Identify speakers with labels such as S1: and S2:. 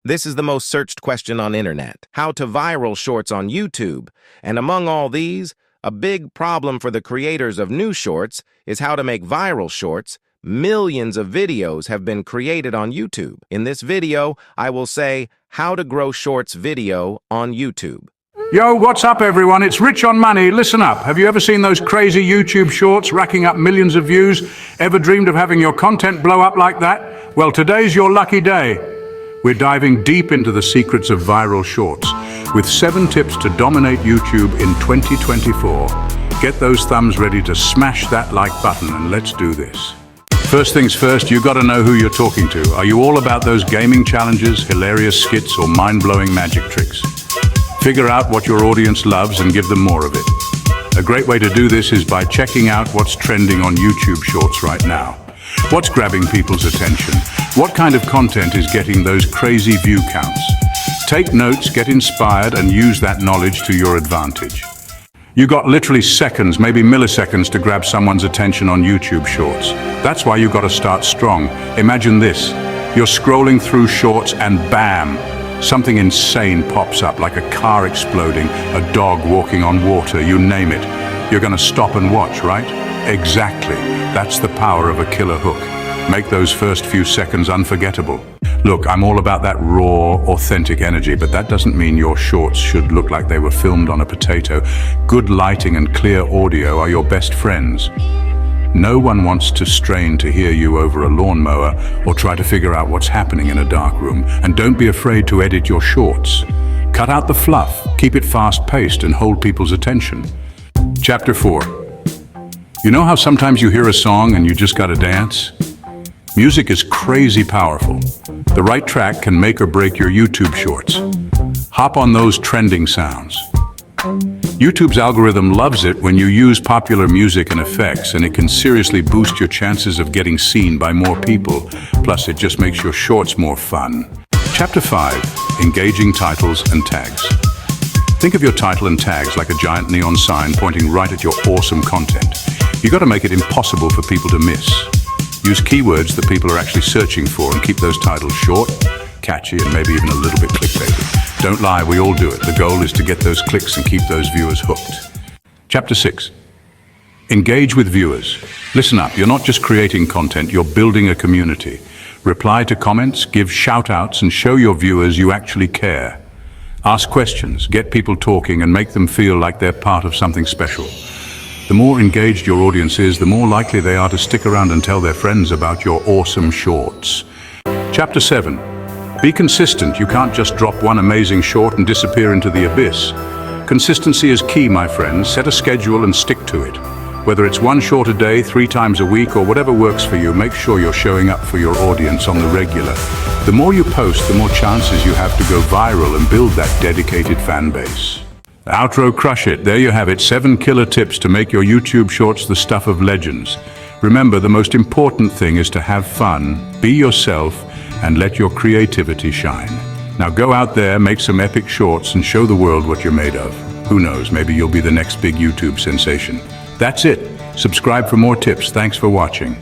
S1: This is the most searched question on internet. How to viral shorts on YouTube. And among all these, a big problem for the creators of new shorts is how to make viral shorts. Millions of videos have been created on YouTube. In this video, I will say how to grow shorts video on YouTube.
S2: Yo, what's up everyone? It's Rich on Money. Listen up. Have you ever seen those crazy YouTube shorts racking up millions of views? Ever dreamed of having your content blow up like that? Well, today's your lucky day. We're diving deep into the secrets of viral shorts with 7 tips to dominate YouTube in 2024. Get those thumbs ready to smash that like button and let's do this. First things first, you gotta know who you're talking to. Are you all about those gaming challenges, hilarious skits, or mind-blowing magic tricks? Figure out what your audience loves and give them more of it. A great way to do this is by checking out what's trending on YouTube Shorts right now. What's grabbing people's attention? What kind of content is getting those crazy view counts? Take notes, get inspired, and use that knowledge to your advantage. You got literally seconds, maybe milliseconds to grab someone's attention on YouTube Shorts. That's why you gotta start strong. Imagine this. You're scrolling through Shorts and bam! Something insane pops up, like a car exploding, a dog walking on water, you name it. You're gonna stop and watch, right? Exactly. That's the power of a killer hook. Make those first few seconds unforgettable. Look, I'm all about that raw, authentic energy, but that doesn't mean your shorts should look like they were filmed on a potato. Good lighting and clear audio are your best friends. No one wants to strain to hear you over a lawnmower or try to figure out what's happening in a dark room. And don't be afraid to edit your shorts. Cut out the fluff, keep it fast-paced, and hold people's attention. Chapter 4. You know how sometimes you hear a song and you just gotta dance? Music is crazy powerful. The right track can make or break your YouTube shorts. Hop on those trending sounds. YouTube's algorithm loves it when you use popular music and effects, and it can seriously boost your chances of getting seen by more people. Plus, it just makes your shorts more fun. Chapter 5. Engaging titles and tags. Think of your title and tags like a giant neon sign pointing right at your awesome content. You gotta make it impossible for people to miss. Use keywords that people are actually searching for and keep those titles short, catchy, and maybe even a little bit clickbaity. Don't lie, we all do it. The goal is to get those clicks and keep those viewers hooked. Chapter 6. Engage with viewers. Listen up, you're not just creating content, you're building a community. Reply to comments, give shout-outs, and show your viewers you actually care. Ask questions, get people talking, and make them feel like they're part of something special. The more engaged your audience is, the more likely they are to stick around and tell their friends about your awesome shorts. Chapter 7. Be consistent. You can't just drop one amazing short and disappear into the abyss. Consistency is key, my friends. Set a schedule and stick to it. Whether it's 1 short a day, 3 times a week, or whatever works for you, make sure you're showing up for your audience on the regular. The more you post, the more chances you have to go viral and build that dedicated fan base. Outro, crush it. There you have it. 7 killer tips to make your YouTube shorts the stuff of legends. Remember, the most important thing is to have fun, be yourself, and let your creativity shine. Now go out there, make some epic shorts, and show the world what you're made of. Who knows, maybe you'll be the next big YouTube sensation. That's it. Subscribe for more tips. Thanks for watching.